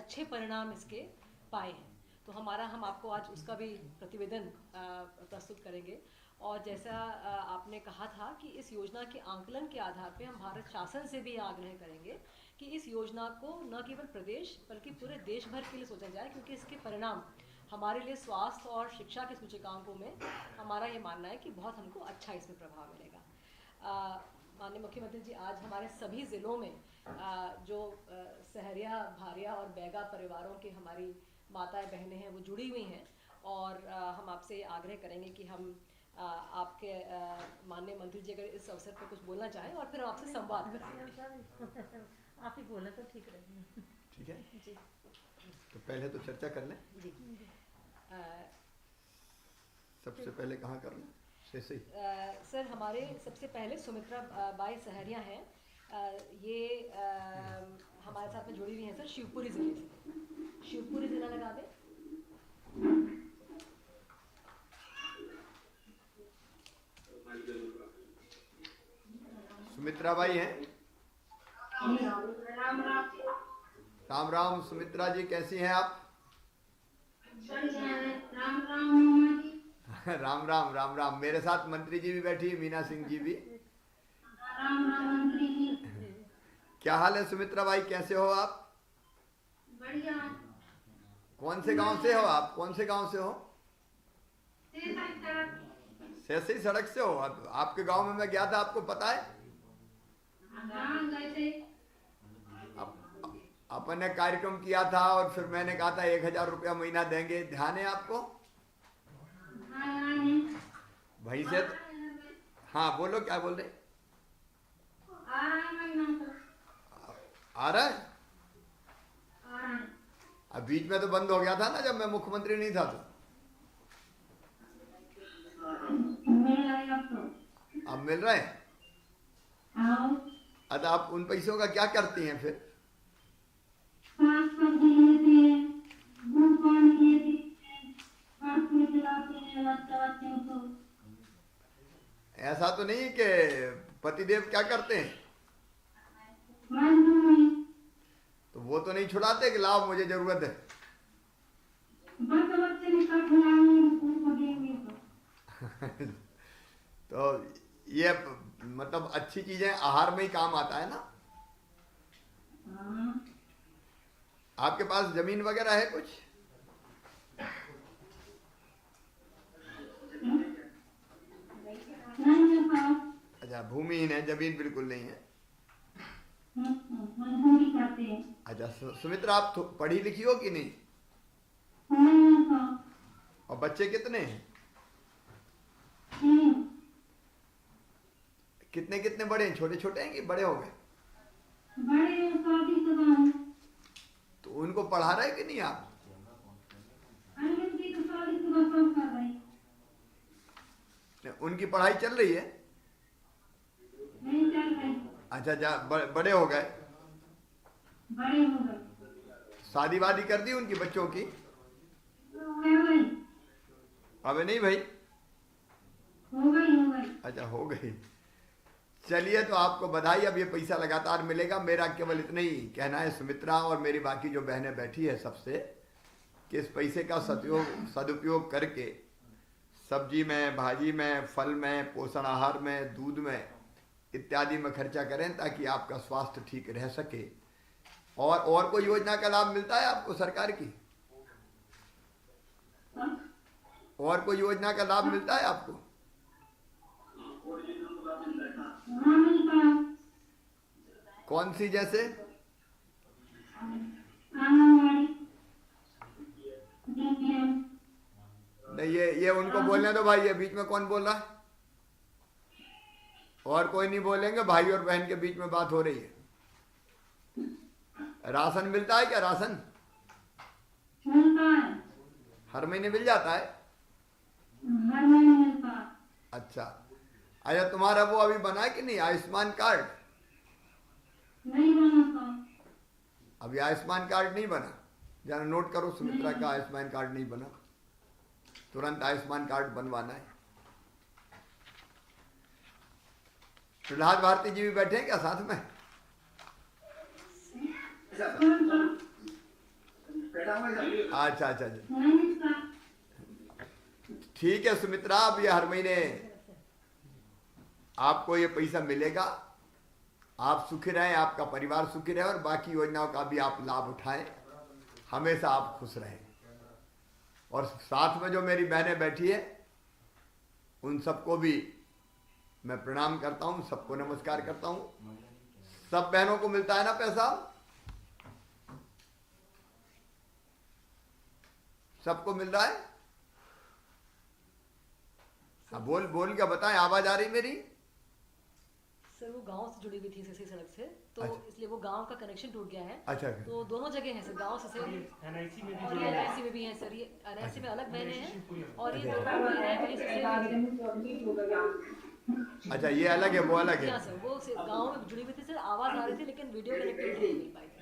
अच्छे परिणाम इसके पाए हैं। तो हम आपको आज उसका भी प्रतिवेदन प्रस्तुत करेंगे। और जैसा आपने कहा था कि इस योजना के आंकलन के आधार पे हम भारत शासन से भी आग्रह करेंगे कि इस योजना को न केवल प्रदेश बल्कि पूरे देश भर के लिए सोचा जाए, क्योंकि इसके परिणाम हमारे लिए स्वास्थ्य और शिक्षा के सूचकांकों में हमारा ये मानना है कि बहुत हमको अच्छा इसमें प्रभाव मिलेगा। माननीय मुख्यमंत्री जी, आज हमारे सभी ज़िलों में जो सहरिया, भारिया और बैगा परिवारों के हमारी माताएं बहनें हैं वो जुड़ी हुई हैं। और हम आपसे आग्रह करेंगे कि हम आपके माननीय मंत्री जी अगर इस अवसर पर कुछ बोलना चाहें और फिर हम आपसे संवाद करेंगे। आप ही बोले तो ठीक रहेगा। ठीक है जी, तो पहले तो चर्चा कर लें। जी। सबसे पहले कहाँ कर लें? से सर, हमारे सबसे पहले सुमित्रा बाई सहरिया हैं। ये हमारे साथ में जुड़ी हुई हैं सर शिवपुरी ज़िले से। शिवपुरी ज़िला लगा दें। सुमित्रा बाई हैं। राम राम सुमित्रा जी, कैसी हैं आप? राम राम राम राम। मेरे साथ मंत्री जी भी बैठी है, मीना सिंह जी भी। राम राम मंत्री जी। क्या हाल है सुमित्रा बाई, कैसे हो आप? बढ़िया। कौन से गांव से हो आप? कौन से गांव से हो? सेसई सड़क से हो? आपके गांव में मैं गया था, आपको पता है? अपन ने कार्यक्रम किया था और फिर मैंने कहा था 1000 रुपया महीना देंगे, ध्यान है आपको? वहीं से। हाँ बोलो, क्या बोल रहे? आ रहा है? अब बीच में तो बंद हो गया था ना, जब मैं मुख्यमंत्री नहीं था तो। अब मिल रहे हैं? अच्छा, आप उन पैसों का क्या करती हैं फिर? ऐसा तो नहीं कि पतिदेव क्या करते हैं? तो वो तो नहीं छुड़ाते कि लाओ मुझे जरूरत है? तो ये मतलब अच्छी चीजें आहार में ही काम आता है ना। आपके पास जमीन वगैरह है कुछ? अच्छा, भूमिहीन है, जमीन बिल्कुल नहीं है। अच्छा सुमित्रा, आप पढ़ी लिखी हो कि नहीं? और बच्चे कितने हैं? कितने कितने बड़े हैं? छोटे छोटे हैं कि बड़े हो गए? तो उनको पढ़ा रहे कि नहीं आप? उनकी पढ़ाई चल रही है? अच्छा, बड़े हो गए? शादी वादी कर दी उनकी बच्चों की? अबे नहीं भाई? अच्छा, हो गई। चलिए, तो आपको बधाई। अब ये पैसा लगातार मिलेगा। मेरा केवल इतना ही कहना है सुमित्रा और मेरी बाकी जो बहनें बैठी है सबसे, कि इस पैसे का सदुपयोग करके सब्जी में, भाजी में, फल में, पोषण आहार में, दूध में इत्यादि में खर्चा करें, ताकि आपका स्वास्थ्य ठीक रह सके। और कोई योजना का लाभ मिलता है आपको सरकार की? और कोई योजना का लाभ मिलता है आपको? कौन सी? जैसे नहीं, ये उनको बोलने दो भाई। ये बीच में कौन बोल रहा है? और कोई नहीं बोलेंगे, भाई और बहन के बीच में बात हो रही है। राशन मिलता है क्या? राशन हर महीने मिल जाता है? अच्छा। अच्छा, तुम्हारा वो अभी बना है कि नहीं, आयुष्मान कार्ड? नहीं बना था। अभी आयुष्मान कार्ड नहीं बना? जरा नोट करो सुमित्रा का आयुष्मान कार्ड नहीं बना, तुरंत आयुष्मान कार्ड बनवाना है। प्रहलाद भारती जी भी बैठे हैं क्या साथ में? अच्छा अच्छा अच्छा, नहीं सर। ठीक है सुमित्रा, अब ये हर महीने आपको ये पैसा मिलेगा। आप सुखी रहें, आपका परिवार सुखी रहे और बाकी योजनाओं का भी आप लाभ उठाएं। हमेशा आप खुश रहें। और साथ में जो मेरी बहनें बैठी है उन सबको भी मैं प्रणाम करता हूं, सबको नमस्कार करता हूं। सब बहनों को मिलता है ना पैसा? सबको मिल रहा है? हाँ, बोल बोल क्या बताएं, आवाज आ रही मेरी? सर वो गांव से जुड़ी हुई थी सीसी सड़क से, तो अच्छा। इसलिए वो गांव का कनेक्शन टूट गया है। अच्छा। तो दोनों जगह है सर, गांव से NIC में भी और ये NIC में भी है सर। ये NIC में अलग बहने हैं और ये अच्छा। दोनों भी हैं, वहीं से अच्छा, ये अलग है, वो अलग है। हाँ सर, वो गांव में जुड़ी हुई थी सर, आवाज आ रही थी लेकिन वीडियो कनेक्टिविटी नहीं मिल पाई थी।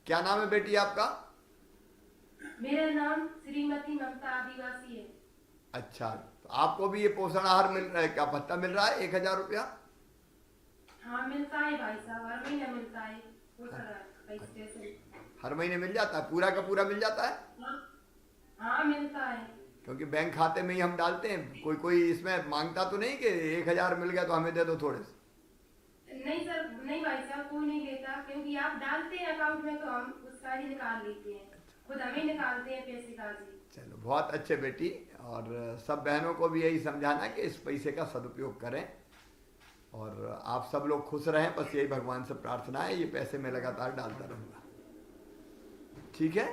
क्या नाम है बेटी आपका? मेरा नाम श्रीमती ममता आदिवासी है। अच्छा, तो आपको भी ये पोषण आहार मिल रहा है, क्या भत्ता मिल रहा है 1000 रुपया? हाँ मिलता है भाई साहब, हर महीना मिलता है। वो पैसे से। हर महीने मिल जाता है? पूरा का पूरा मिल जाता है? हाँ मिलता है। क्योंकि बैंक खाते में ही हम डालते हैं, कोई कोई इसमें मांगता तो नहीं कि 1000 मिल गया तो हमें दे दो थोड़े से। नहीं सर, नहीं भाई साहब, कोई नहीं देता, क्योंकि आप डालते हैं अकाउंट में तो हम उसका ही निकाल लेते हैं, खुद हमें निकालते हैं पैसे का जी। चलो, बहुत अच्छे बेटी। और सब बहनों को भी यही समझाना कि इस पैसे का सदुपयोग करें और आप सब लोग खुश रहें, बस यही भगवान से प्रार्थना है। ये पैसे मैं लगातार डालता रहूंगा, ठीक है?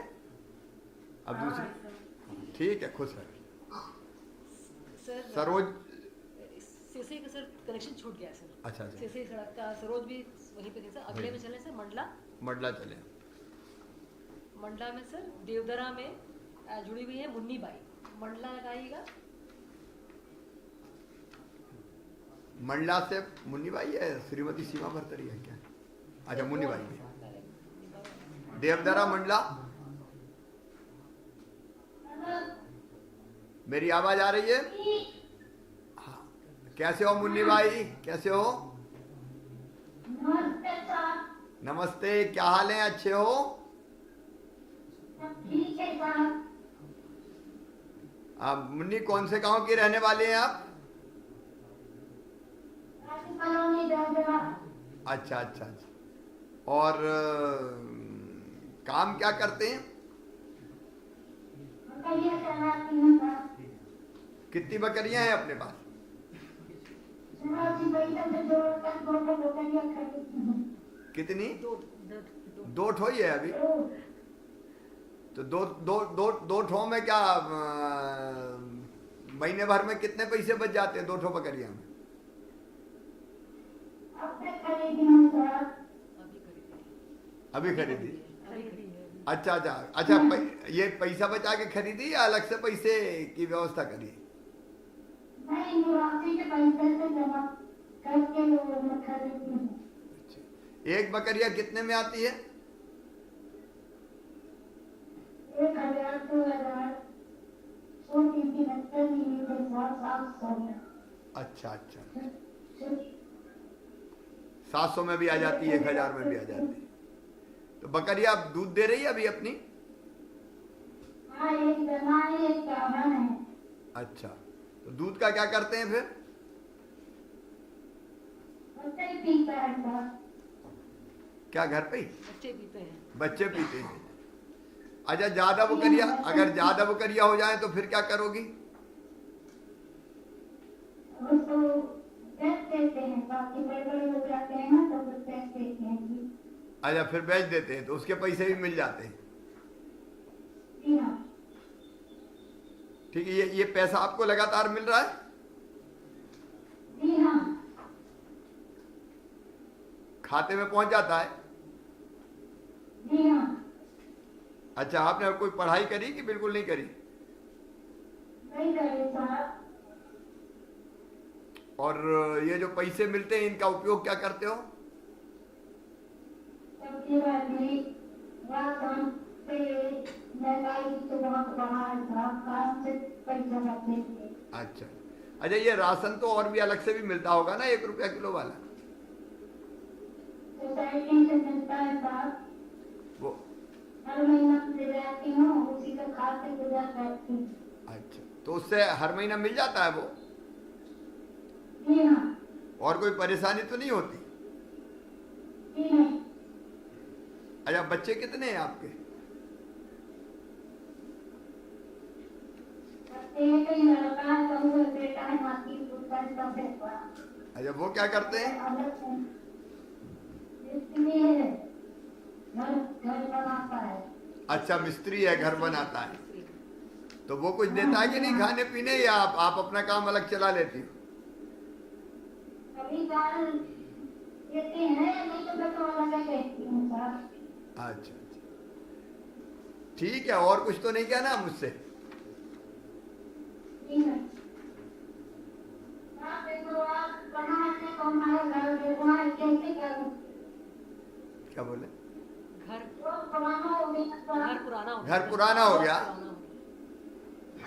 अब हाँ दूसरी, भाई साहब। ठीक है, खुश रहे। सर सरोज, सीसी का सर कनेक्शन छूट गया है सर। अच्छा अच्छा, सीसी सड़क का सरोज भी वहीं पे थी सर। अगले में चले सर मंडला। मंडला चले। मंडला में सर देवदरा में जुड़ी हुई है मुन्नी बाई। मंडला लगाइएगा। मंडला से मुन्नी बाई है, श्रीमती सीमा भरतरी है क्या? अच्छा, मुन्नी बाई है। देवदरा मंडला। मेरी आवाज आ रही है? हाँ। कैसे हो मुन्नी बाई, कैसे हो? नमस्ते सर। नमस्ते, क्या हाल है? अच्छे हो? ठीक है सर। मुन्नी, कौन से गांव की रहने वाले हैं आप? कॉलोनी देवदरा। अच्छा अच्छा अच्छा। और काम क्या करते हैं? बकरियां चलाती हूँ सर। कितनी बकरियां हैं अपने पास? चुनावी पैसे से जोड़कर दो बकरियां खरीदती हूँ। कितनी? दो दो ठो ही है अभी? तो दो दो दो दो ठो में क्या महीने भर में कितने पैसे बच जाते हैं 2 ठो बकरियां में? अब तक खरीदी हूँ सर। अभी खरीदी? अभी खरीदी है। अच्छा अच्छा अच्छा, ये पैसा बचा के खरीदी या अलग से पैसे की व्यवस्था करी? नहीं, निवासी के पैसे से जमा करके मैं खरीदती हूँ। एक बकरिया कितने में आती है? 1000 2000 छोटी सी बच्ची के साथ 700 में। अच्छा अच्छा, 700 में भी आ जाती है, 1000 में भी आ जाती है। तो बकरिया अब दूध दे रही है अभी अपनी? हाँ, एक जना है, एक गाभन है। अच्छा, तो दूध का क्या करते हैं फिर? बच्चे पीता है सर। क्या घर पे ही बच्चे पीते हैं। बच्चे पीते हैं? अच्छा, ज्यादा बकरिया, अगर ज्यादा बकरिया हो जाए तो फिर क्या करोगी? उसको बेच देते हैं, बाकी बड़े-बड़े हो जाते हैं ना तो फिर बेच देते हैं जी। अच्छा, फिर बेच देते हैं तो उसके पैसे भी मिल जाते हैं? जी हाँ। ठीक है, ये पैसा आपको लगातार मिल रहा है? जी हाँ। खाते में पहुंच जाता है? जी हाँ। अच्छा, आपने कोई पढ़ाई करी कि बिल्कुल नहीं करी? नहीं करे साहब। और ये जो पैसे मिलते हैं इनका उपयोग क्या करते हो? सब्जी वाली राशन तेल महंगाई तो बहुत बढ़ा है साहब, काम से पैसा रखते थे। अच्छा अच्छा, ये राशन तो और भी अलग से भी मिलता होगा ना, 1 रुपया किलो वाला? सोसाइटी से मिलता है साहब। वो हर महीना दे जाती हूँ, उसी का खाते गुजर करती हूँ। अच्छा, तो उससे हर महीना मिल जाता है वो? जी हाँ। और कोई परेशानी तो नहीं होती? जी नहीं। अच्छा, बच्चे कितने हैं आपके? एक ही लड़का है, बहू है, बेटा है, नाती पुत्र है, सब है बड़ा। अच्छा, वो क्या करते हैं? अलग है। इसलिए घर घर बनाता है। अच्छा, मिस्त्री है, घर बनाता है। तो वो कुछ देता है कि नहीं खाने पीने, या आप अपना काम अलग चला लेती हो? कभी काल देते हैं, नहीं तो मैं तो अलग कहती हूँ सर। अच्छा अच्छा, ठीक है। और कुछ तो नहीं कहना मुझसे? जी नहीं। आप देखो, आप बनाने को हमारे घर देखना है, कैसे करूँ? क्या बोले? घर वो पुराना हो गया सर। घर पुराना हो घर पुराना हो गया? पुराना हो गया।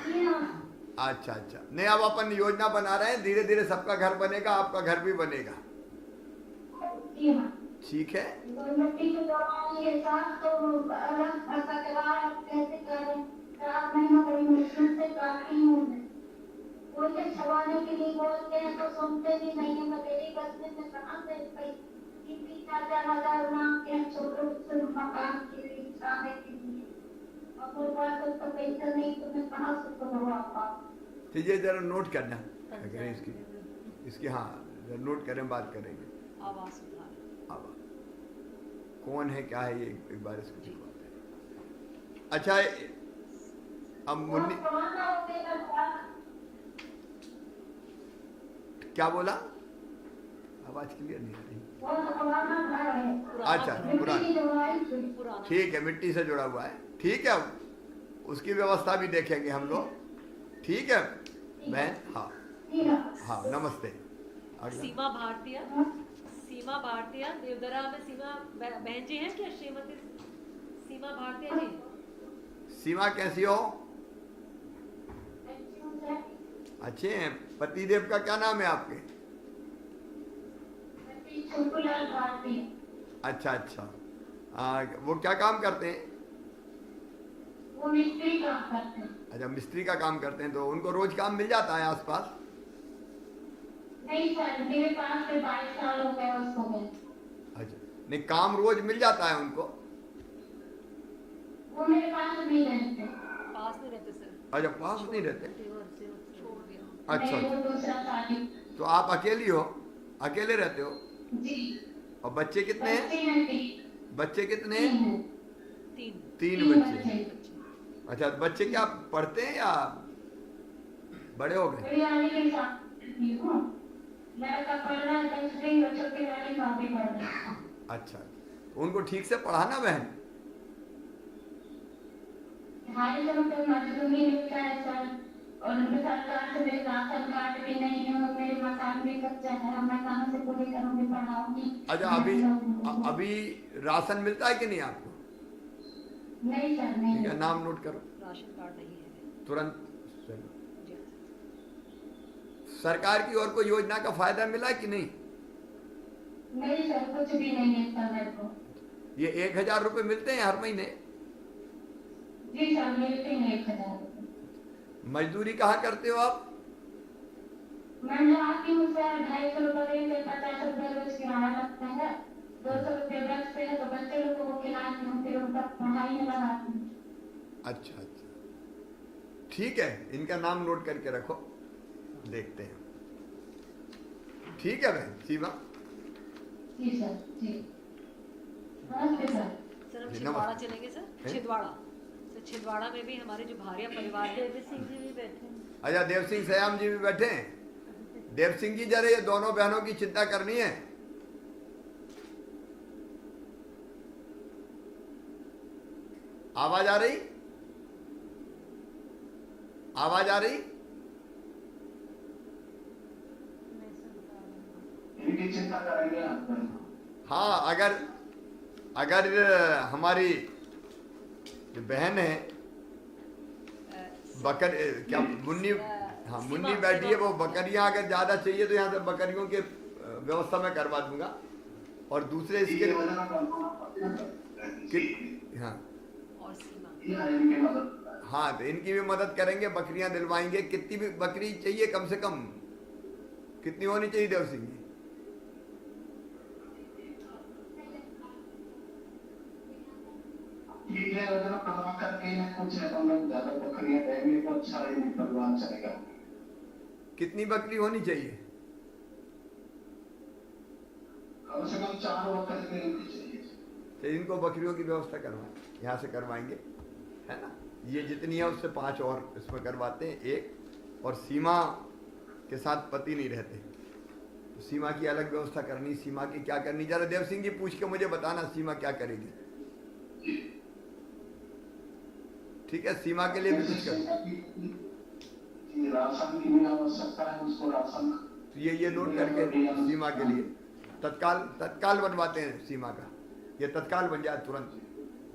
जी हाँ। अच्छा अच्छा, नहीं, अब अपन योजना बना रहे हैं, धीरे धीरे सबका घर बनेगा, आपका घर भी बनेगा। जी हाँ। ठीक है। तो मिट्टी के दवाई के साथ तो अलग फंसा के बाद कैसे करें? 4 महीना बड़ी मुश्किल से काटी हूँ मैं। कोई के छवाने के लिए बोलते हैं तो सुनते भी नहीं है। मैं मेरी बस्ती में कहाँ से 3-4 मांग के छोटे से मकान के लिए खाने के लिए, और कोई बात तो पैसा नहीं, तो मैं कहाँ से करवा पाऊँ? तो ये जरा नोट करना, क्या करें इसकी हाँ, जरा नोट करें, बात करेंगे। आवाज सुधार। अब कौन है, क्या है, ये एक बार इसको दिखवाते हैं। अच्छा, अब मुन्नी बहुत पुराना हो गया सर। क्या बोला? आवाज क्लियर नहीं आ रही। बहुत पुराना घर है। अच्छा, मिट्टी पुराना, की दवाई से। पुराना ठीक है, मिट्टी से जुड़ा हुआ है। ठीक है, उसकी व्यवस्था भी देखेंगे हम लोग। ठीक है बहन। हाँ जी हाँ। हाँ, नमस्ते। अगला। सीमा भारतीय, सीमा भारतीय देवदरा में सीमा बहन जी हैं क्या? श्रीमती सीमा भारतीय जी। सीमा कैसी हो? अच्छे हैं। पतिदेव का क्या नाम है आपके? छोटूलाल भारती। अच्छा अच्छा, वो क्या काम करते हैं? वो मिस्त्री काम करते हैं। अच्छा, मिस्त्री का काम करते हैं, तो उनको रोज काम मिल जाता है आसपास? नहीं सर, मेरे पास से 22 साल हो गए उसको गए। अच्छा, नहीं, काम रोज मिल जाता है उनको? वो मेरे पास नहीं रहते। पास नहीं रहते सर, अच्छा, पास नहीं रहते। छोड़ दिया। अच्छा नहीं, वो अच्छा, दूसरा शादी। तो आप अकेली हो? अकेले रहते हो? जी। और बच्चे कितने हैं? बच्चे हैं 3। बच्चे कितने तीन हैं? हैं। तीन 3 तीन बच्चे। अच्छा, बच्चे क्या पढ़ते हैं या बड़े हो गए? बड़ी वाली के साथ रहती हूँ। लड़का पढ़ रहा है 10वीं और छोटी वाली 9वीं पढ़ रही है। अच्छा, उनको ठीक से पढ़ाना बहन। 250 रुपये मजदूरी मिलता है सर, और सरकार से मेरे राशन कार्ड भी नहीं है, और मेरे मकान भी कच्चा है। मैं कहाँ से पूरी करूँगी, पढ़ाऊंगी? अच्छा, अभी राशन मिलता है कि नहीं आपको? नहीं सर, नहीं। ठीक है, नाम नोट करो राशन कार्ड नहीं है। तुरंत। चलो, जी। सरकार की और कोई योजना का फायदा मिला कि नहीं? नहीं सर, कुछ भी नहीं मिलता मेरे को। ये 1000 रुपये मिलते हैं हर महीने? जी सर, मिलते हैं 1000 रुपये। मजदूरी कहाँ करते हो आप? मैं जाती हूँ सर, 250 रुपये से 50 रुपये रोज किराया लगता है। 200 रुपये बचते हैं तो बच्चे लोगों को खिलाती हूँ, फिर उनका पढ़ाई में लगाती हूँ। अच्छा अच्छा, ठीक है, इनका नाम नोट करके रखो, देखते हैं। ठीक है बहन सीमा। जी सर, जी। नमस्ते सर। सर हम जी, छिंदवाड़ा नमस्ते। चलेंगे सर। हैं? छिंदवाड़ा सर, छिंदवाड़ा में भी हमारे जो भारिया परिवार है। देवी सिंह जी भी बैठे हैं। अच्छा, देव सिंह सयाम जी भी बैठे हैं। देव सिंह जी, जरा ये दोनों बहनों की चिंता करनी है। आवाज आ रही? आवाज आ रही? मैं सुन पा रही हूँ। इनकी चिंता करेंगे आप। हाँ, अगर हमारी जो बहन है बकर क्या मुन्नी, हाँ मुन्नी बैठी है, वो बकरियां अगर ज्यादा चाहिए तो यहाँ से बकरियों के व्यवस्था मैं करवा दूंगा। और दूसरे इसके ये योजना का कि, हाँ, और सीमा। या इनकी मदद। हाँ, तो इनकी भी मदद करेंगे, बकरियां दिलवाएंगे। कितनी भी बकरी चाहिए कम से कम, कितनी होनी चाहिए देव सिंह जी? ये अगर कमा करके कुछ रकम लग जाता बकरियां देंगे तो अच्छा परिवार चलेगा। कितनी बकरी होनी चाहिए? कम से कम 4 बकरी चाहिए। तो इनको बकरियों की व्यवस्था करवाएं, यहाँ से करवाएंगे, है ना। ये जितनी है उससे 5 और इसमें करवाते हैं, 1। और सीमा के साथ पति नहीं रहते, तो सीमा की अलग व्यवस्था करनी। सीमा की क्या करनी, जरा देव सिंह जी पूछ के मुझे बताना सीमा क्या करेगी। ठीक है, सीमा के लिए भी कुछ कर। राशन की भी आवश्यकता है, उसको राशन तो ये नोट करके सीमा के लिए तत्काल बनवाते हैं सीमा का, ये तत्काल बन जाए तुरंत,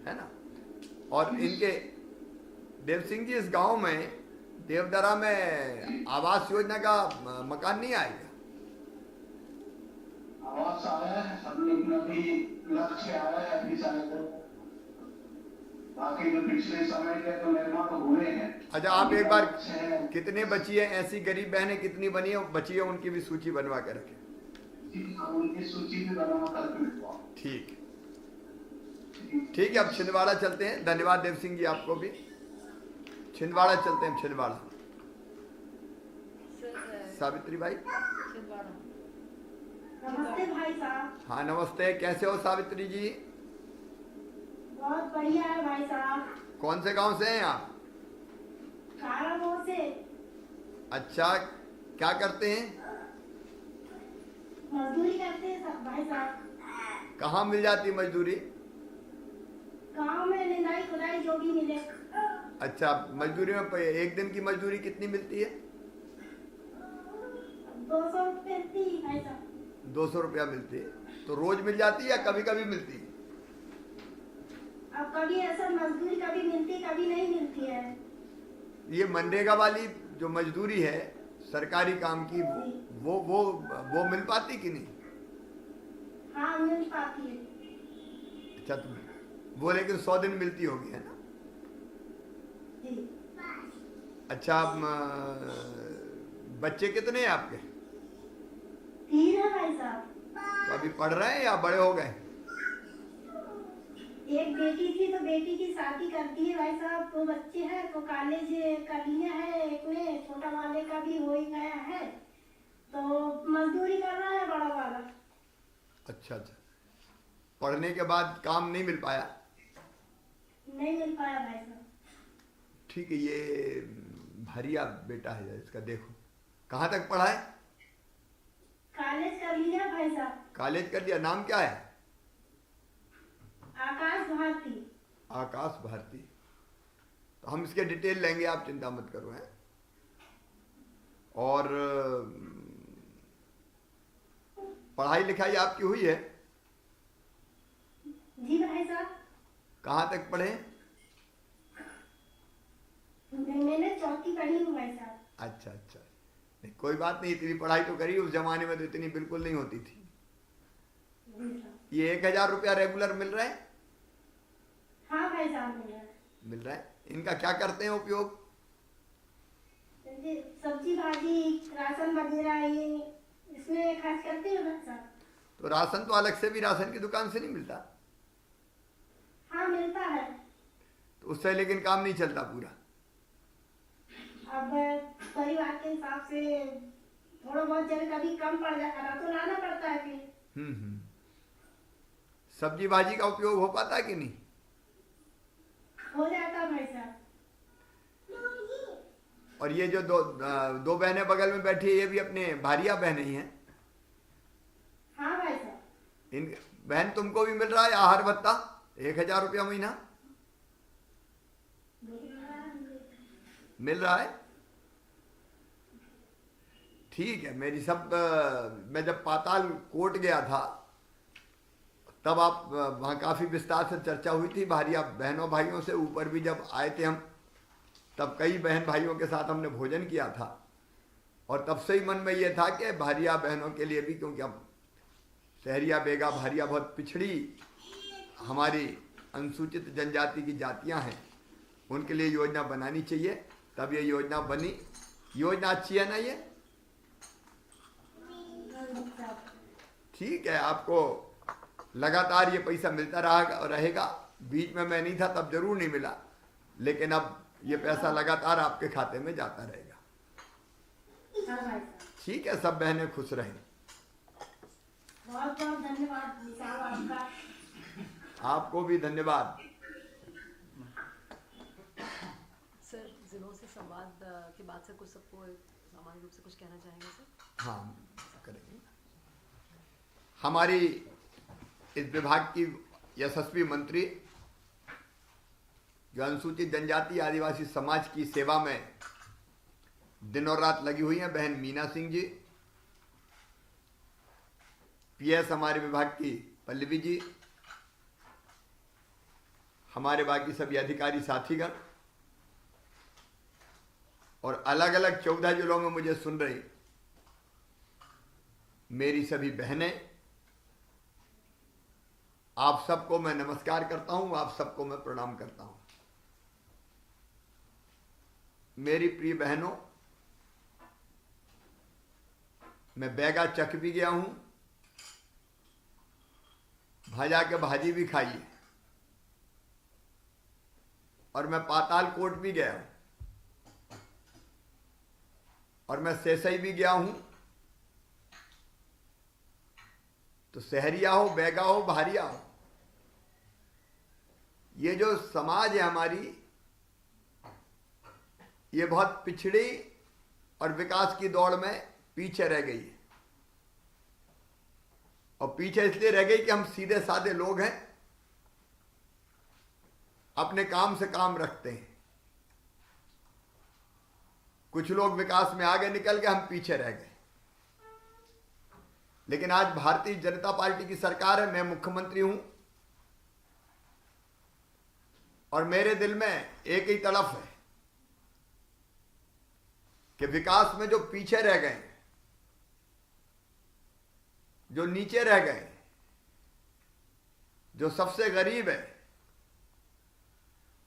है ना। और इनके देव सिंह जी, इस गांव में देवदरा में आवास योजना का मकान नहीं आएगा? आवास आया है, सब लेकिन अभी लक्ष्य आया है अभी शायद, बाकी जो पिछले समय के तो निर्माण हुए हैं। अच्छा, आप एक बार कितने बची है ऐसी गरीब बहनें कितनी बनी है बची है, उनकी भी सूची बनवा के रखें। उनकी सूची भी बनवा कर। ठीक ठीक है, अब छिंदवाड़ा चलते हैं। धन्यवाद देव सिंह जी, आपको भी। छिंदवाड़ा चलते हैं, छिंदवाड़ा। सावित्री भाई। नमस्ते भाई साहब। हाँ नमस्ते, कैसे हो सावित्री जी? बहुत बढ़िया है भाई साहब। कौन से गांव से हैं आप? कारामोर से। अच्छा, क्या करते हैं? मजदूरी करते हैं भाई साहब। कहाँ मिल जाती मजदूरी? गांव में निंदाई खुदाई जो भी मिले। अच्छा, मजदूरी में एक दिन की मजदूरी कितनी मिलती है? 200 रुपये मिलती है भाई साहब। 200 रुपया मिलती है। तो रोज मिल जाती है या कभी कभी मिलती है? अब कभी ऐसा मजदूरी कभी मिलती कभी नहीं मिलती है। ये मनरेगा वाली जो मजदूरी है सरकारी काम की, वो मिल पाती कि नहीं? हाँ मिल पाती है। अच्छा, तो वो लेकिन 100 दिन मिलती होगी, है ना? जी। अच्छा, बच्चे कितने हैं आपके? 3 है भाई साहब। तो अभी पढ़ रहे हैं या बड़े हो गए? एक बेटी थी तो बेटी की शादी कर दी है भाई साहब। 2 बच्चे हैं तो कॉलेज कर लिया है, एक में छोटा वाले का भी हो ही गया है, तो मजदूरी कर रहा है बड़ा वाला। अच्छा अच्छा, पढ़ने के बाद काम नहीं मिल पाया? नहीं मिल पाया भाई साहब। ठीक है, ये भरिया बेटा है इसका, देखो कहाँ तक पढ़ा है? कॉलेज कर लिया भाई साहब। कॉलेज कर लिया। नाम क्या है? आकाश भारती। आकाश भारती। तो हम इसके डिटेल लेंगे, आप चिंता मत करो, हैं। और पढ़ाई लिखाई आपकी हुई है? जी भाई साहब। कहाँ तक पढ़े? मैंने 4वीं पढ़ी हूँ भाई साहब। अच्छा अच्छा, नहीं कोई बात नहीं, इतनी पढ़ाई तो करी। उस जमाने में तो इतनी बिल्कुल नहीं होती थी। ये 1000 रुपया रेगुलर मिल रहा है? हाँ भाई साहब मिल रहा है। मिल रहा है। इनका क्या करते हैं उपयोग? सब्जी भाजी राशन वगैरह ये इसमें खर्च करते हैं भाई साहब। तो राशन तो अलग से भी राशन की दुकान से नहीं मिलता? हाँ मिलता है। तो उससे लेकिन काम नहीं चलता पूरा? अब परिवार के हिसाब से थोड़ा बहुत जगह कभी कम पड़ जाता है तो लाना पड़ता है फिर। सब्जी भाजी का उपयोग हो पाता है कि नहीं? हो जाता भाई साहब। और ये जो दो बहनें बगल में बैठी है, ये भी अपने भारिया बहनें ही हैं? हाँ भाई साहब। इन बहन तुमको भी मिल रहा है आहार भत्ता 1000 रुपया महीना मिल रहा है? ठीक है। मेरी मैं जब पाताल कोर्ट गया था तब आप वहाँ काफ़ी विस्तार से चर्चा हुई थी भारिया बहनों भाइयों से। ऊपर भी जब आए थे हम तब कई बहन भाइयों के साथ हमने भोजन किया था, और तब से ही मन में ये था कि भारिया बहनों के लिए भी, क्योंकि अब शहरिया बेगा भारिया बहुत पिछड़ी हमारी अनुसूचित जनजाति की जातियां हैं उनके लिए योजना बनानी चाहिए। तब ये योजना बनी। योजना अच्छी है ना ये? ठीक है, आपको लगातार ये पैसा मिलता रहेगा। बीच में मैं नहीं था तब जरूर नहीं मिला, लेकिन अब ये पैसा लगातार आपके खाते में जाता रहेगा। ठीक है, सब बहनें खुश रहें। बहुत बहुत धन्यवाद साहब आपका। आपको भी धन्यवाद। सर, जिलों से संवाद के बाद से कुछ सबको सामान्य रूप से कुछ कहना चाहेंगे सर? हाँ, करेंगे। हमारी इस विभाग की यशस्वी मंत्री जो अनुसूचित जनजाति आदिवासी समाज की सेवा में दिन और रात लगी हुई हैं, बहन मीना सिंह जी। पीएस हमारे विभाग की पल्लवी जी, हमारे बाकी सभी अधिकारी साथीगण और अलग अलग 14 जिलों में मुझे सुन रही मेरी सभी बहनें, आप सबको मैं नमस्कार करता हूं, आप सबको मैं प्रणाम करता हूं। मेरी प्रिय बहनों, मैं बैगा चक भी गया हूं, भजा के भाजी भी खाई है, और मैं पाताल कोट भी गया हूं, और मैं सेसई भी गया हूं। तो शहरिया हो, बैगा हो, भारिया हो, ये जो समाज है हमारी, ये बहुत पिछड़ी और विकास की दौड़ में पीछे रह गई है। और पीछे इसलिए रह गई कि हम सीधे साधे लोग हैं, अपने काम से काम रखते हैं। कुछ लोग विकास में आगे निकल गए, हम पीछे रह गए। लेकिन आज भारतीय जनता पार्टी की सरकार है, मैं मुख्यमंत्री हूं, और मेरे दिल में एक ही तड़प है कि विकास में जो पीछे रह गए, जो नीचे रह गए, जो सबसे गरीब है,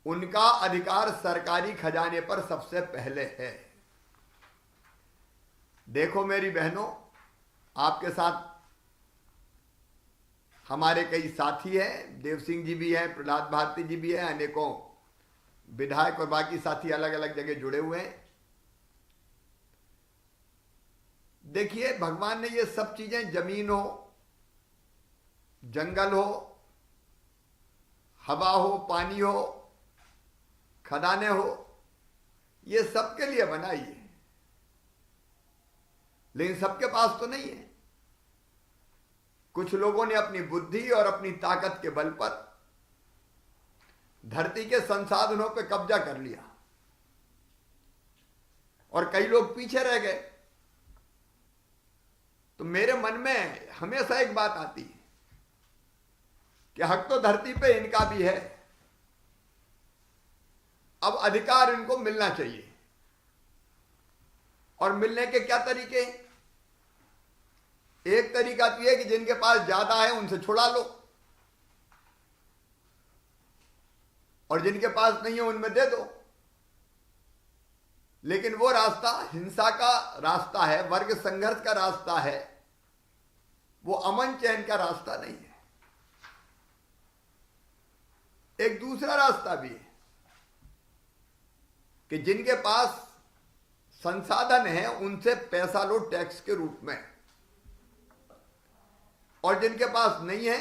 उनका अधिकार सरकारी खजाने पर सबसे पहले है। देखो मेरी बहनों, आपके साथ हमारे कई साथी हैं, देव सिंह जी भी हैं, प्रहलाद भारती जी भी हैं, अनेकों विधायक और बाकी साथी अलग अलग जगह जुड़े हुए हैं। देखिए, भगवान ने ये सब चीजें, जमीन हो, जंगल हो, हवा हो, पानी हो, खदानें हो, ये सबके लिए बनाई है, लेकिन सबके पास तो नहीं है। कुछ लोगों ने अपनी बुद्धि और अपनी ताकत के बल पर धरती के संसाधनों पर कब्जा कर लिया, और कई लोग पीछे रह गए। तो मेरे मन में हमेशा एक बात आती है कि हक तो धरती पे इनका भी है, अब अधिकार इनको मिलना चाहिए। और मिलने के क्या तरीके? एक तरीका तो यह कि जिनके पास ज्यादा है उनसे छुड़ा लो, और जिनके पास नहीं है उनमें दे दो। लेकिन वो रास्ता हिंसा का रास्ता है, वर्ग संघर्ष का रास्ता है, वो अमन चैन का रास्ता नहीं है। एक दूसरा रास्ता भी है कि जिनके पास संसाधन है उनसे पैसा लो टैक्स के रूप में, और जिनके पास नहीं है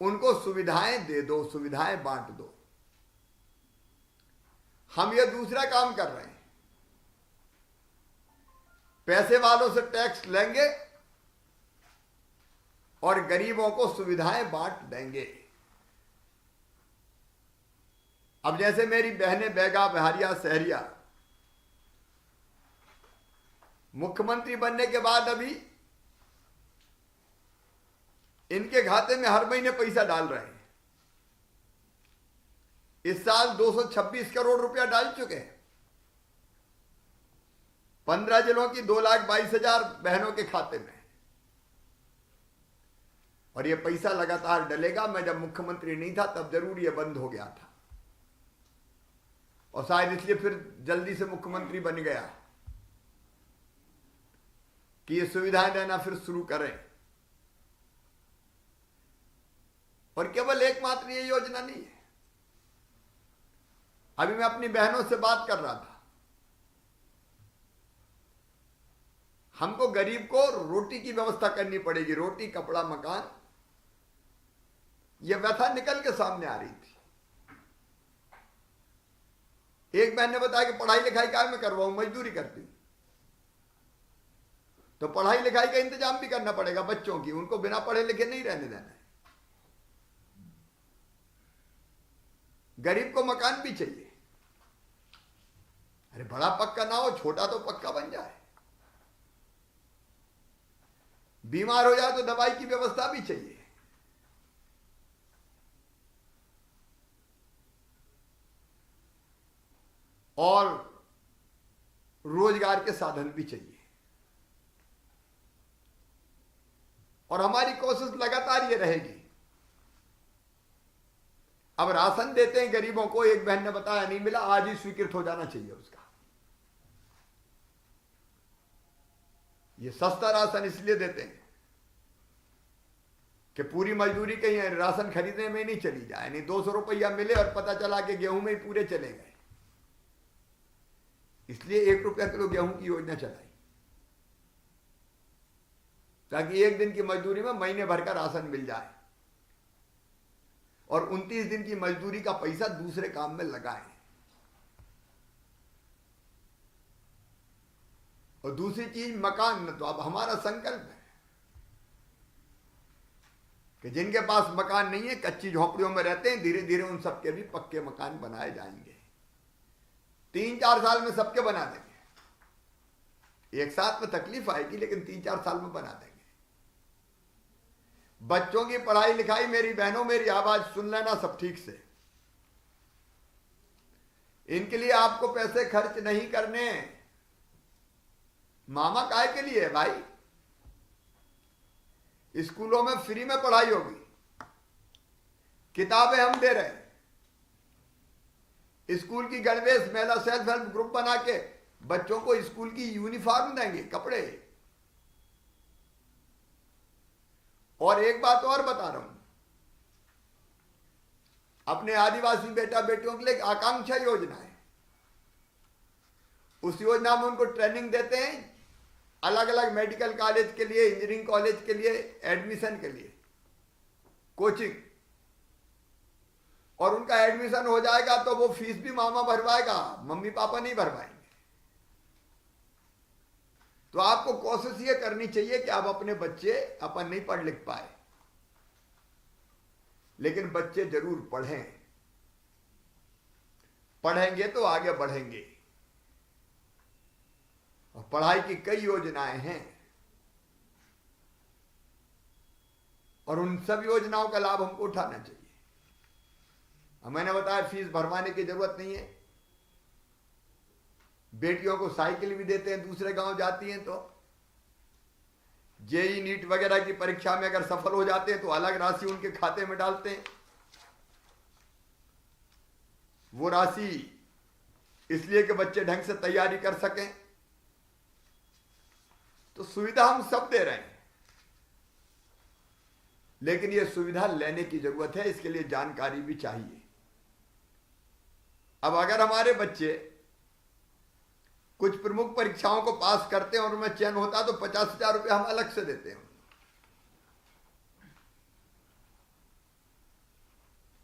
उनको सुविधाएं दे दो, सुविधाएं बांट दो। हम ये दूसरा काम कर रहे हैं, पैसे वालों से टैक्स लेंगे और गरीबों को सुविधाएं बांट देंगे। अब जैसे मेरी बहनें बैगा, बिहारिया, शहरिया मुख्यमंत्री बनने के बाद अभी इनके खाते में हर महीने पैसा डाल रहे हैं। इस साल 226 करोड़ रुपया डाल चुके हैं। 15 जिलों की 2,22,000 बहनों के खाते में। और ये पैसा लगातार डलेगा। मैं जब मुख्यमंत्री नहीं था तब जरूर ये बंद हो गया था, और शायद इसलिए फिर जल्दी से मुख्यमंत्री बन गया कि ये सुविधाएं देना फिर शुरू करें। और केवल एकमात्र ये योजना नहीं है। अभी मैं अपनी बहनों से बात कर रहा था, हमको गरीब को रोटी की व्यवस्था करनी पड़ेगी, रोटी, कपड़ा, मकान। यह व्यथा निकल के सामने आ रही थी। एक बहन ने बताया कि पढ़ाई लिखाई क्या मैं करवाऊं, मजदूरी करती हूं, तो पढ़ाई लिखाई का इंतजाम भी करना पड़ेगा बच्चों की, उनको बिना पढ़े लिखे नहीं रहने देना है। गरीब को मकान भी चाहिए। अरे बड़ा पक्का ना हो, छोटा तो पक्का बन जाए। बीमार हो जाए तो दवाई की व्यवस्था भी चाहिए। और रोजगार के साधन भी चाहिए। और हमारी कोशिश लगातार ये रहेगी। अब राशन देते हैं गरीबों को, एक बहन ने बताया नहीं मिला, आज ही स्वीकृत हो जाना चाहिए उसका। ये सस्ता राशन इसलिए देते हैं कि पूरी मजदूरी कहीं राशन खरीदने में नहीं चली जाए, नहीं 200 रुपया मिले और पता चला कि गेहूं में ही पूरे चले गए। इसलिए 1 रुपया किलो गेहूं की योजना चलाई, ताकि 1 दिन की मजदूरी में महीने भर का राशन मिल जाए और 29 दिन की मजदूरी का पैसा दूसरे काम में लगाएं। और दूसरी चीज मकान, तो अब हमारा संकल्प है कि जिनके पास मकान नहीं है, कच्ची झोपड़ियों में रहते हैं, धीरे धीरे उन सबके भी पक्के मकान बनाए जाएंगे। 3-4 साल में सबके बना देंगे। एक साथ में तकलीफ आएगी, लेकिन 3-4 साल में बना देंगे। बच्चों की पढ़ाई लिखाई, मेरी बहनों मेरी आवाज सुन लेना सब ठीक से। इनके लिए आपको पैसे खर्च नहीं करने। मामा काय के लिए है भाई? स्कूलों में फ्री में पढ़ाई होगी, किताबें हम दे रहे हैं, स्कूल की गणवेश मेला सेल्फ हेल्प ग्रुप बना के बच्चों को स्कूल की यूनिफॉर्म देंगे, कपड़े। और एक बात और बता रहा हूं, अपने आदिवासी बेटा बेटियों के लिए एक आकांक्षा योजना है। उस योजना में उनको ट्रेनिंग देते हैं, अलग अलग मेडिकल कॉलेज के लिए, इंजीनियरिंग कॉलेज के लिए एडमिशन के लिए कोचिंग। और उनका एडमिशन हो जाएगा तो वो फीस भी मामा भरवाएगा, मम्मी पापा नहीं भरवाएंगे। तो आपको कोशिश ये करनी चाहिए कि आप अपने बच्चे अपन नहीं पढ़ लिख पाए, लेकिन बच्चे जरूर पढ़ें। पढ़ेंगे तो आगे बढ़ेंगे। और पढ़ाई की कई योजनाएं हैं, और उन सब योजनाओं का लाभ हमको उठाना चाहिए। मैंने बताया फीस भरवाने की जरूरत नहीं है। बेटियों को साइकिल भी देते हैं, दूसरे गांव जाती हैं तो। जेई नीट वगैरह की परीक्षा में अगर सफल हो जाते हैं तो अलग राशि उनके खाते में डालते हैं। वो राशि इसलिए कि बच्चे ढंग से तैयारी कर सकें। तो सुविधा हम सब दे रहे हैं, लेकिन ये सुविधा लेने की जरूरत है, इसके लिए जानकारी भी चाहिए। अब अगर हमारे बच्चे कुछ प्रमुख परीक्षाओं को पास करते हैं और उनमें चयन होता तो 50,000 रुपये हम अलग से देते हैं।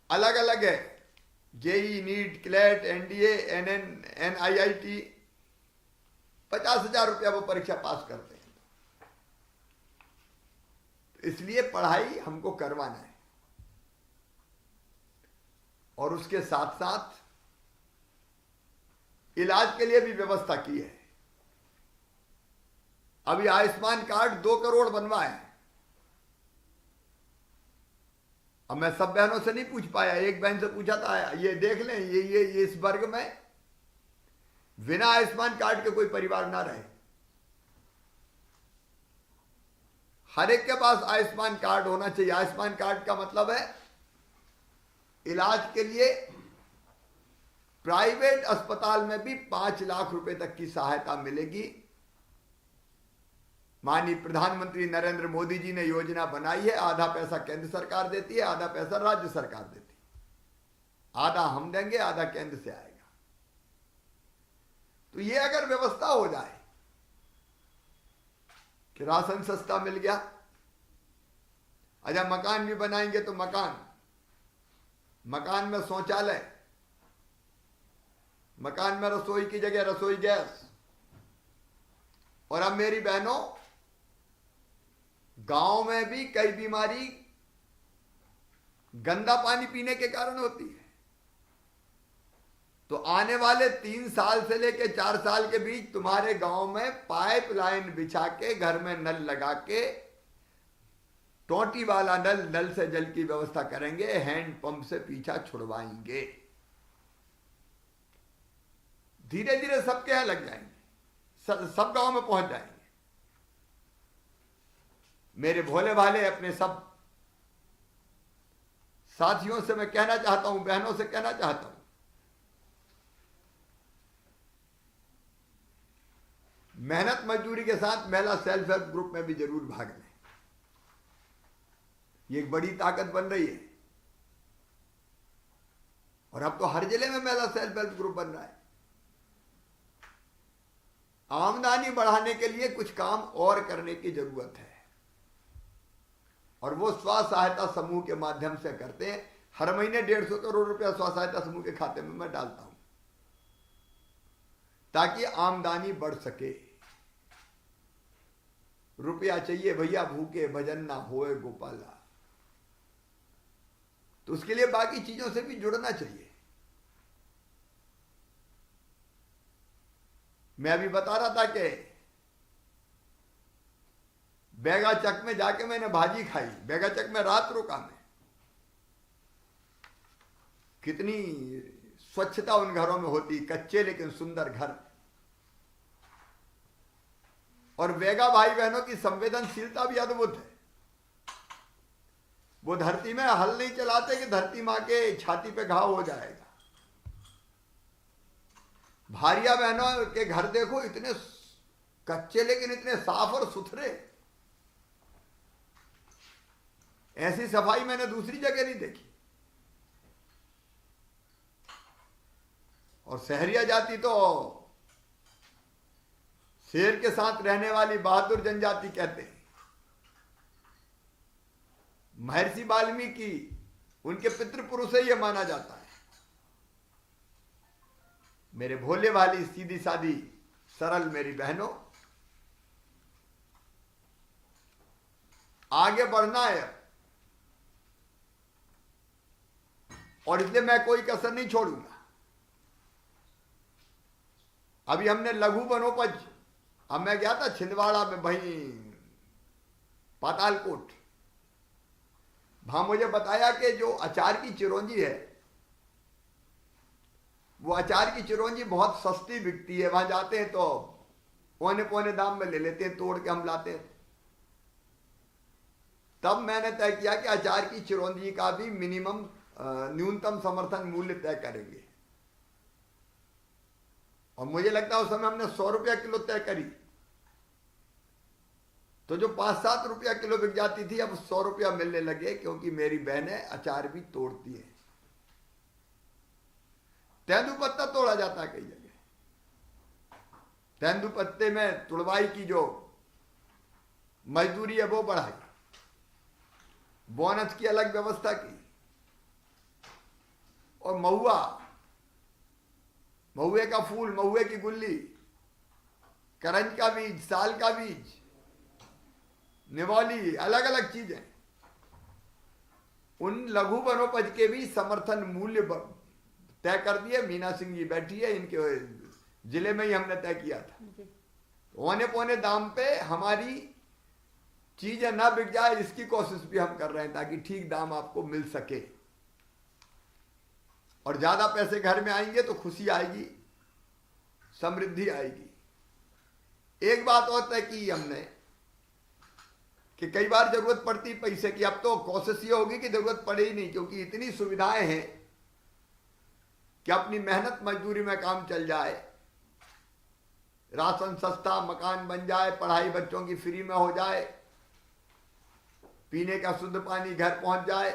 अलग अलग है, JEE NEET CLAT NDA NIIT, 50,000 रुपया वो परीक्षा पास करते हैं। इसलिए पढ़ाई हमको करवाना है, और उसके साथ साथ इलाज के लिए भी व्यवस्था की है। अभी आयुष्मान कार्ड 2 करोड़ बनवाए। अब मैं सब बहनों से नहीं पूछ पाया, एक बहन से पूछा था, ये देख लें ये इस वर्ग में बिना आयुष्मान कार्ड के कोई परिवार ना रहे। हर एक के पास आयुष्मान कार्ड होना चाहिए। आयुष्मान कार्ड का मतलब है इलाज के लिए प्राइवेट अस्पताल में भी 5 लाख रुपए तक की सहायता मिलेगी। माननीय प्रधानमंत्री नरेंद्र मोदी जी ने योजना बनाई है। आधा पैसा केंद्र सरकार देती है, आधा पैसा राज्य सरकार देती है। आधा हम देंगे, आधा केंद्र से आएगा। तो ये अगर व्यवस्था हो जाए कि राशन सस्ता मिल गया, अच्छा मकान भी बनाएंगे तो मकान में शौचालय, मकान में रसोई की जगह रसोई गैस। और अब मेरी बहनों, गांव में भी कई बीमारी गंदा पानी पीने के कारण होती है। तो आने वाले 3 साल से लेकर 4 साल के बीच तुम्हारे गांव में पाइपलाइन बिछा के, घर में नल लगा के, टोटी वाला नल से जल की व्यवस्था करेंगे, हैंडपंप से पीछा छुड़वाएंगे। धीरे धीरे सबके यहां लग जाएंगे, सब गांव में पहुंच जाएंगे। मेरे भोले भाले अपने सब साथियों से मैं कहना चाहता हूं, बहनों से कहना चाहता हूं, मेहनत मजदूरी के साथ महिला सेल्फ हेल्प ग्रुप में भी जरूर भाग लें। ये एक बड़ी ताकत बन रही है। और अब तो हर जिले में महिला सेल्फ हेल्प ग्रुप बन रहा है। आमदनी बढ़ाने के लिए कुछ काम और करने की जरूरत है, और वो स्व सहायता समूह के माध्यम से करते हैं। हर महीने 150 करोड़ रुपया स्व सहायता समूह के खाते में मैं डालता हूं, ताकि आमदनी बढ़ सके। रुपया चाहिए भैया, भूखे भजन ना होए गोपाला। तो उसके लिए बाकी चीजों से भी जुड़ना चाहिए। मैं अभी बता रहा था कि बैगा चक में जाके मैंने भाजी खाई। बैगा चक में रात रुका मैं। कितनी स्वच्छता उन घरों में होती, कच्चे लेकिन सुंदर घर। और बैगा भाई बहनों की संवेदनशीलता भी अद्भुत है। वो धरती में हल नहीं चलाते कि धरती मां के छाती पे घाव हो जाएगा। भारिया बहनों के घर देखो, इतने कच्चे लेकिन इतने साफ और सुथरे। ऐसी सफाई मैंने दूसरी जगह नहीं देखी। और सहरिया जाति तो शेर के साथ रहने वाली बहादुर जनजाति कहते हैं। महर्षि वाल्मीकि, उनके पितृपुरुष से यह माना जाता है। मेरे भोले वाली सीधी सादी सरल मेरी बहनों, आगे बढ़ना है। और इसलिए मैं कोई कसर नहीं छोड़ूंगा। अभी हमने लघु वनोपज, अब मैं गया था छिंदवाड़ा में, वहीं पातालकोट। वहां मुझे बताया कि जो अचार की चिरौंजी है, वो अचार की चिरौंजी बहुत सस्ती बिकती है। वहां जाते हैं तो पौने पौने दाम में ले लेते हैं, तोड़ के हम लाते हैं। तब मैंने तय किया कि अचार की चिरौंजी का भी मिनिमम न्यूनतम समर्थन मूल्य तय करेंगे। और मुझे लगता है उस समय हमने 100 रुपया किलो तय करी। तो जो 5-7 रुपया किलो बिक जाती थी, अब 100 रुपया मिलने लगे, क्योंकि मेरी बहनें अचार भी तोड़ती है। तेंदुपत्ता तोड़ा जाता है कई जगह। तेंदुपत्ते में तुड़वाई की जो मजदूरी है वो बढ़ाई, बोनस की अलग व्यवस्था की। और महुए का फूल, महुए की गुल्ली, करंज का बीज, साल का बीज, निवौली, अलग अलग चीजें, उन लघु वनोपज के भी समर्थन मूल्य तय कर दिए। मीना सिंह जी बैठी है, इनके जिले में ही हमने तय किया था। औने पौने दाम पे हमारी चीजें ना बिक जाए, इसकी कोशिश भी हम कर रहे हैं, ताकि ठीक दाम आपको मिल सके। और ज्यादा पैसे घर में आएंगे तो खुशी आएगी, समृद्धि आएगी। एक बात और तय की हमने कि कई बार जरूरत पड़ती पैसे की। अब तो कोशिश ये होगी कि जरूरत पड़े ही नहीं, क्योंकि इतनी सुविधाएं हैं कि अपनी मेहनत मजदूरी में काम चल जाए, राशन सस्ता, मकान बन जाए, पढ़ाई बच्चों की फ्री में हो जाए, पीने का शुद्ध पानी घर पहुंच जाए,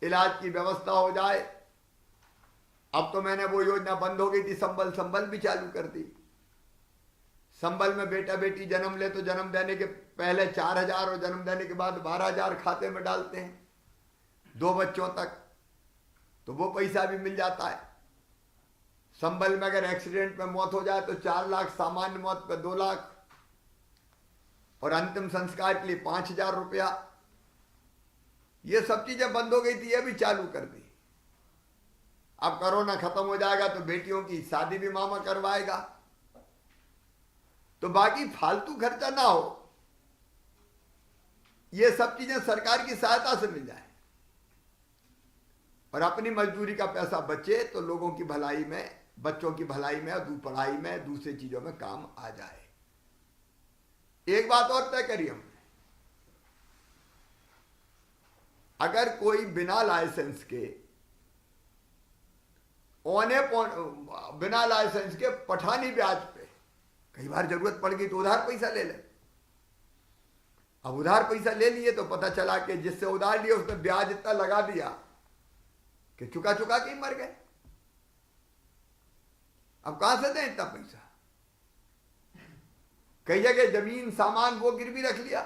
इलाज की व्यवस्था हो जाए। अब तो मैंने वो योजना बंद हो गई थी, संबल भी चालू कर दी। संबल में बेटा बेटी जन्म ले तो जन्म देने के पहले 4,000 और जन्म देने के बाद 12,000 खाते में डालते हैं 2 बच्चों तक, तो वो पैसा भी मिल जाता है। संबल में अगर एक्सीडेंट में मौत हो जाए तो 4 लाख, सामान्य मौत पे 2 लाख, और अंतिम संस्कार के लिए 5,000 रुपया। ये सब चीजें बंद हो गई थी, ये भी चालू कर दी। अब कोरोना खत्म हो जाएगा तो बेटियों की शादी भी मामा करवाएगा, तो बाकी फालतू खर्चा ना हो, ये सब चीजें सरकार की सहायता से मिल जाए और अपनी मजदूरी का पैसा बचे तो लोगों की भलाई में, बच्चों की भलाई में, पढ़ाई में, दूसरी चीजों में काम आ जाए। एक बात और तय करिए हमने, अगर कोई बिना लाइसेंस के बिना लाइसेंस के पठानी ब्याज पे कई बार जरूरत पड़ गई तो उधार पैसा ले ले। अब उधार पैसा ले लिए तो पता चला कि जिससे उधार लिया उसने ब्याज इतना लगा दिया कि चुका के ही मर गए। अब कहां से दें इतना पैसा? कई जगह जमीन सामान वो गिरवी रख लिया।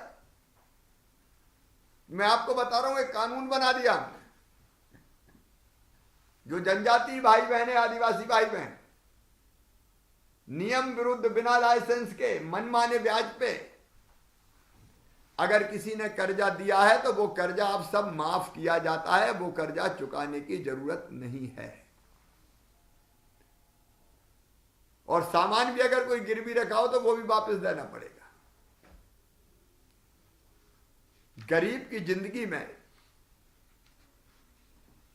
मैं आपको बता रहा हूं, एक कानून बना दिया हमने, जो जनजाति भाई बहन, आदिवासी भाई बहन नियम विरुद्ध बिना लाइसेंस के मनमाने ब्याज पे अगर किसी ने कर्जा दिया है तो वो कर्जा अब सब माफ किया जाता है, वो कर्जा चुकाने की जरूरत नहीं है। और सामान भी अगर कोई गिरवी रखा हो तो वो भी वापस देना पड़ेगा। गरीब की जिंदगी में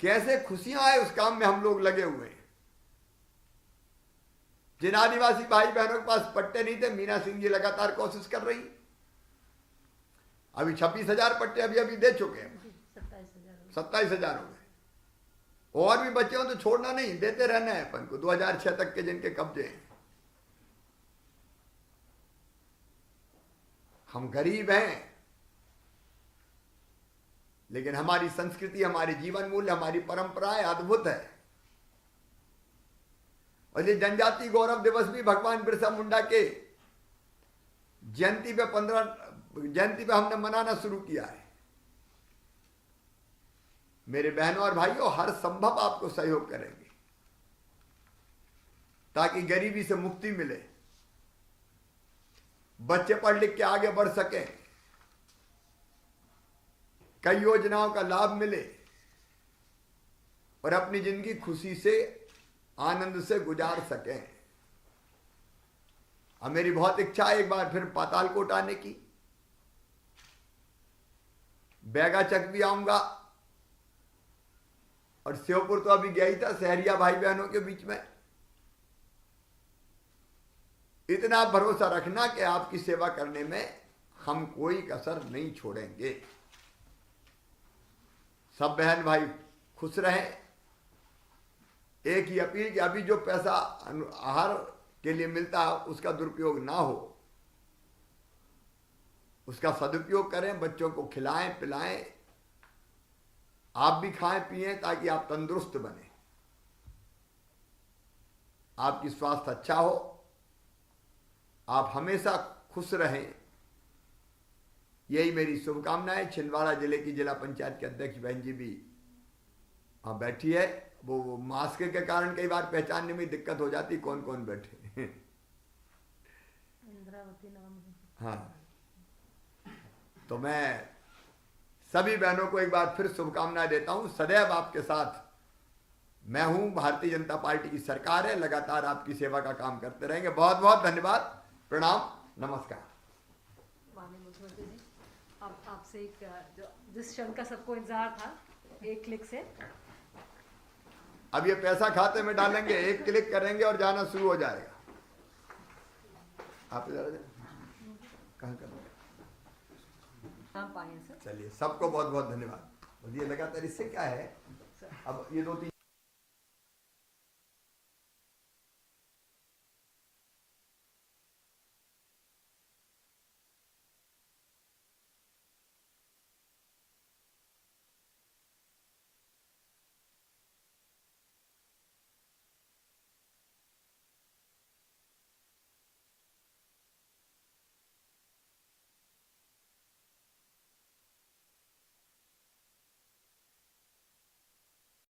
कैसे खुशियां आए उस काम में हम लोग लगे हुए हैं। जिन आदिवासी भाई बहनों के पास पट्टे नहीं थे, मीना सिंह जी लगातार कोशिश कर रही। अभी 26,000 पट्टे अभी दे चुके हैं, 27,000 हो गए। और भी बच्चे हो तो छोड़ना नहीं, देते रहना है अपन को 2006 तक के जिनके कब्जे हैं। हम गरीब हैं लेकिन हमारी संस्कृति, हमारे जीवन मूल्य, हमारी परंपराएं अद्भुत है। और ये जनजाति गौरव दिवस भी भगवान बिरसा मुंडा के जयंती पे हमने मनाना शुरू किया है। मेरे बहनों और भाइयों, हर संभव आपको सहयोग करेंगे ताकि गरीबी से मुक्ति मिले, बच्चे पढ़ लिख के आगे बढ़ सकें, कई योजनाओं का लाभ मिले और अपनी जिंदगी खुशी से, आनंद से गुजार सकें। अब मेरी बहुत इच्छा है एक बार फिर पातालकोट आने की। बैगाचक भी आऊंगा और श्योपुर तो अभी गया ही था, सहरिया भाई बहनों के बीच में। इतना भरोसा रखना कि आपकी सेवा करने में हम कोई कसर नहीं छोड़ेंगे। सब बहन भाई खुश रहें। एक ही अपील कि अभी जो पैसा आहार के लिए मिलता है उसका दुरुपयोग ना हो, उसका सदुपयोग करें, बच्चों को खिलाएं पिलाएं, आप भी खाएं पिएं ताकि आप तंदुरुस्त बने, आपकी स्वास्थ्य अच्छा हो, आप हमेशा खुश रहें। यही मेरी शुभकामनाएं। छिंदवाड़ा जिले की जिला पंचायत के अध्यक्ष बहन जी भी वहां बैठी है। वो मास्क के कारण कई बार पहचानने में दिक्कत हो जाती कौन कौन बैठे। इंद्रावती नाम है। हाँ, तो मैं सभी बहनों को एक बार फिर शुभकामनाएं देता हूं। सदैव आपके साथ मैं हूं, भारतीय जनता पार्टी की सरकार है, लगातार आपकी सेवा का काम करते रहेंगे। बहुत बहुत धन्यवाद, प्रणाम, नमस्कार। माननीय मुख्यमंत्री जी, अब आपसे एक जिस क्षण का सबको इंतजार था, एक क्लिक से अब ये पैसा खाते में डालेंगे, एक क्लिक करेंगे और जाना शुरू हो जाएगा। आप इधर कहाँ करेंगे? हम पाए हैं सर। चलिए, सबको बहुत बहुत धन्यवाद। ये लगातार इससे क्या है, सर अब ये 2-3